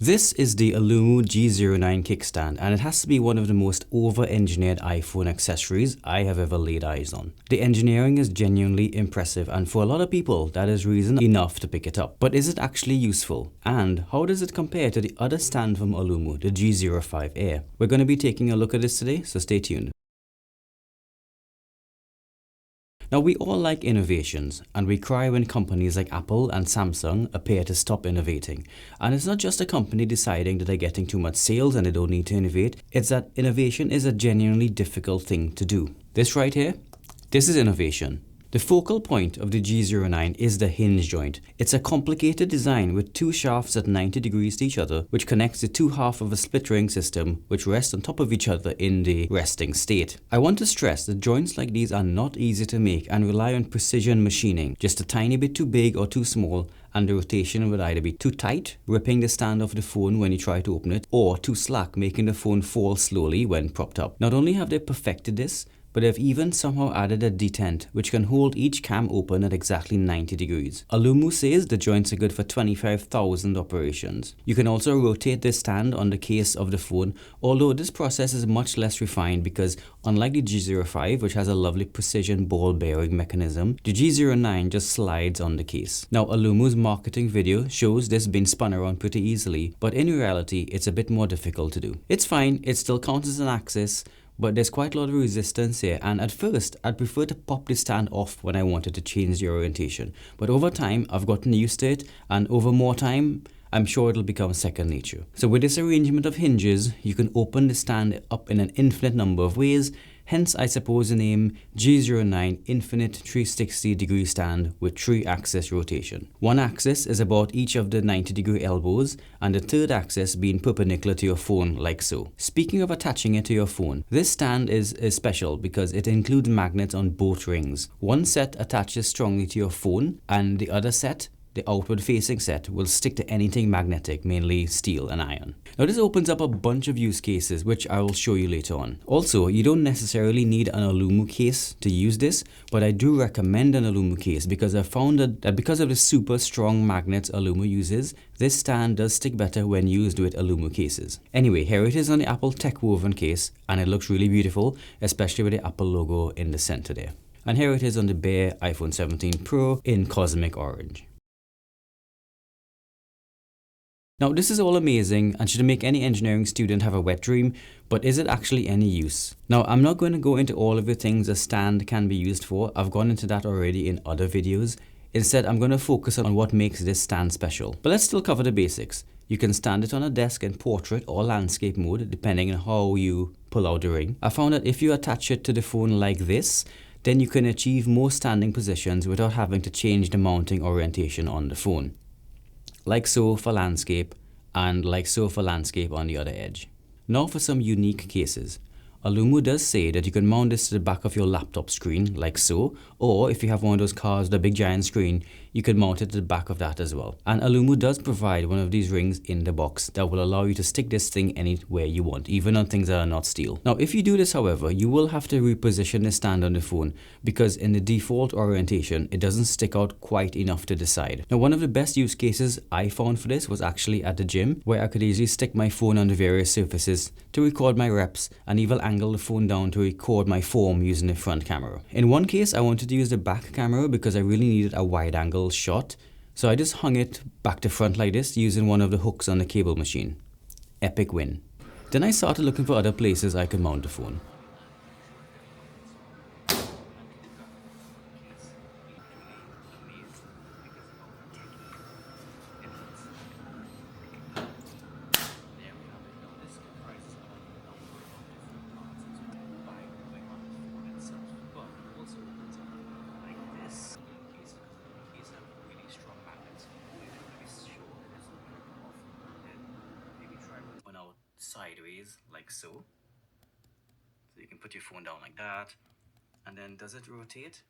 This is the Aulumu G09 kickstand, and it has to be one of the most over-engineered iPhone accessories I have ever laid eyes on. The engineering is genuinely impressive, and for a lot of people that is reason enough to pick it up. But is it actually useful? And how does it compare to the other stand from Aulumu, the G05 Air? We're going to be taking a look at this today, so stay tuned. Now, we all like innovations, and we cry when companies like Apple and Samsung appear to stop innovating. And it's not just a company deciding that they're getting too much sales and they don't need to innovate, it's that innovation is a genuinely difficult thing to do. This right here, this is innovation. The focal point of the G09 is the hinge joint. It's a complicated design with two shafts at 90 degrees to each other, which connects the two halves of a split ring system which rest on top of each other in the resting state. I want to stress that joints like these are not easy to make and rely on precision machining. Just a tiny bit too big or too small, and the rotation would either be too tight, ripping the stand off the phone when you try to open it, or too slack, making the phone fall slowly when propped up. Not only have they perfected this, but they've even somehow added a detent which can hold each cam open at exactly 90 degrees. Aulumu says the joints are good for 25,000 operations. You can also rotate this stand on the case of the phone, although this process is much less refined because unlike the G05, which has a lovely precision ball bearing mechanism, the G09 just slides on the case. Now, Aulumu's marketing video shows this being spun around pretty easily, but in reality it's a bit more difficult to do. It's fine, it still counts as an axis, but there's quite a lot of resistance here, and at first I'd prefer to pop the stand off when I wanted to change the orientation. But over time I've gotten used to it, and over more time I'm sure it'll become second nature. So with this arrangement of hinges, you can open the stand up in an infinite number of ways, hence I suppose the name G09 Infinite 360 degree stand with 3-axis rotation. One axis is about each of the 90 degree elbows, and the third axis being perpendicular to your phone like so. Speaking of attaching it to your phone, this stand is special because it includes magnets on both rings. One set attaches strongly to your phone, and the other set, the outward facing set, will stick to anything magnetic, mainly steel and iron. Now this opens up a bunch of use cases which I will show you later on. Also, you don't necessarily need an Aulumu case to use this, but I do recommend an Aulumu case because I've found that because of the super strong magnets Aulumu uses, this stand does stick better when used with Aulumu cases. Anyway, here it is on the Apple Tech Woven case, and it looks really beautiful, especially with the Apple logo in the center there. And here it is on the bare iPhone 17 Pro in cosmic orange. Now this is all amazing and should make any engineering student have a wet dream, but is it actually any use? Now I'm not going to go into all of the things a stand can be used for, I've gone into that already in other videos. Instead I'm going to focus on what makes this stand special. But let's still cover the basics. You can stand it on a desk in portrait or landscape mode depending on how you pull out the ring. I found that if you attach it to the phone like this, then you can achieve more standing positions without having to change the mounting orientation on the phone. Like so for landscape, and like so for landscape on the other edge. Now for some unique cases. Aulumu does say that you can mount this to the back of your laptop screen, like so, or if you have one of those cars with a big giant screen, you can mount it to the back of that as well. And Aulumu does provide one of these rings in the box that will allow you to stick this thing anywhere you want, even on things that are not steel. Now if you do this, however, you will have to reposition the stand on the phone because in the default orientation, it doesn't stick out quite enough to the side. Now one of the best use cases I found for this was actually at the gym, where I could easily stick my phone on the various surfaces to record my reps and even angle the phone down to record my form using the front camera. In one case, I wanted to use the back camera because I really needed a wide angle shot, so I just hung it back to front like this using one of the hooks on the cable machine. Epic win. Then I started looking for other places I could mount the phone. Sideways like so you can put your phone down like that, and then does it rotate?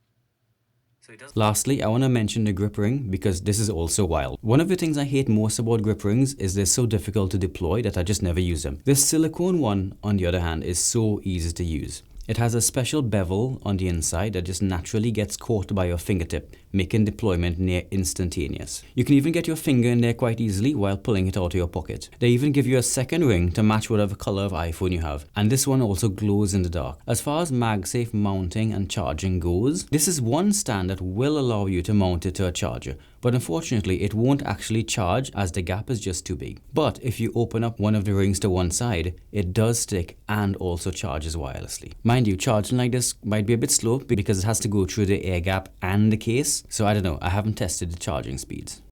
So it does. Lastly, I want to mention the grip ring because this is also wild. One of the things I hate most about grip rings is they're so difficult to deploy that I just never use them. This silicone one, on the other hand, is so easy to use. It has a special bevel on the inside that just naturally gets caught by your fingertip, making deployment near instantaneous. You can even get your finger in there quite easily while pulling it out of your pocket. They even give you a second ring to match whatever color of iPhone you have, and this one also glows in the dark. As far as MagSafe mounting and charging goes, this is one stand that will allow you to mount it to a charger, but unfortunately it won't actually charge as the gap is just too big. But if you open up one of the rings to one side, it does stick and also charges wirelessly. Mind you, charging like this might be a bit slow because it has to go through the air gap and the case, so I don't know, I haven't tested the charging speeds.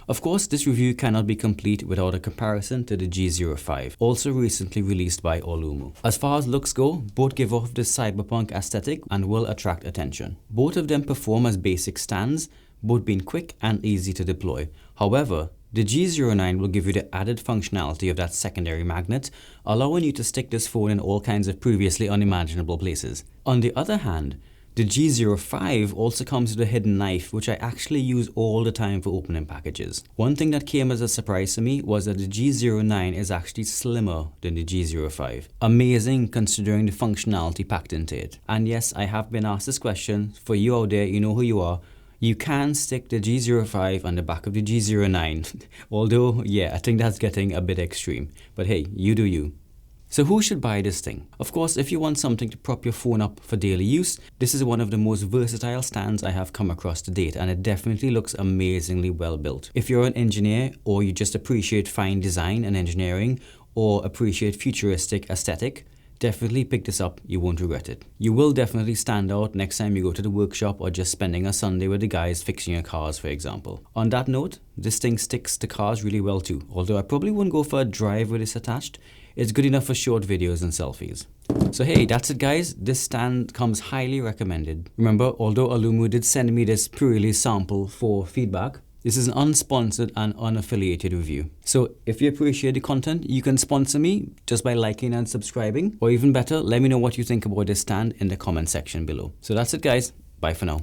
Of course, this review cannot be complete without a comparison to the G05, also recently released by Aulumu. As far as looks go, both give off this cyberpunk aesthetic and will attract attention. Both of them perform as basic stands, both being quick and easy to deploy. However, the G09 will give you the added functionality of that secondary magnet, allowing you to stick this phone in all kinds of previously unimaginable places. On the other hand, the G05 also comes with a hidden knife, which I actually use all the time for opening packages. One thing that came as a surprise to me was that the G09 is actually slimmer than the G05. Amazing considering the functionality packed into it. And yes, I have been asked this question. For you out there, you know who you are. You can stick the G05 on the back of the G09. Although, yeah, I think that's getting a bit extreme. But hey, you do you. So who should buy this thing? Of course, if you want something to prop your phone up for daily use, this is one of the most versatile stands I have come across to date, and it definitely looks amazingly well built. If you're an engineer, or you just appreciate fine design and engineering, or appreciate futuristic aesthetic, definitely pick this up, you won't regret it. You will definitely stand out next time you go to the workshop or just spending a Sunday with the guys fixing your cars, for example. On that note, this thing sticks to cars really well too, although I probably wouldn't go for a drive with this attached. It's good enough for short videos and selfies. So hey, that's it guys, this stand comes highly recommended. Remember, although Aulumu did send me this pre-release sample for feedback, this is an unsponsored and unaffiliated review. So if you appreciate the content, you can sponsor me just by liking and subscribing. Or even better, let me know what you think about this stand in the comment section below. So that's it guys, bye for now.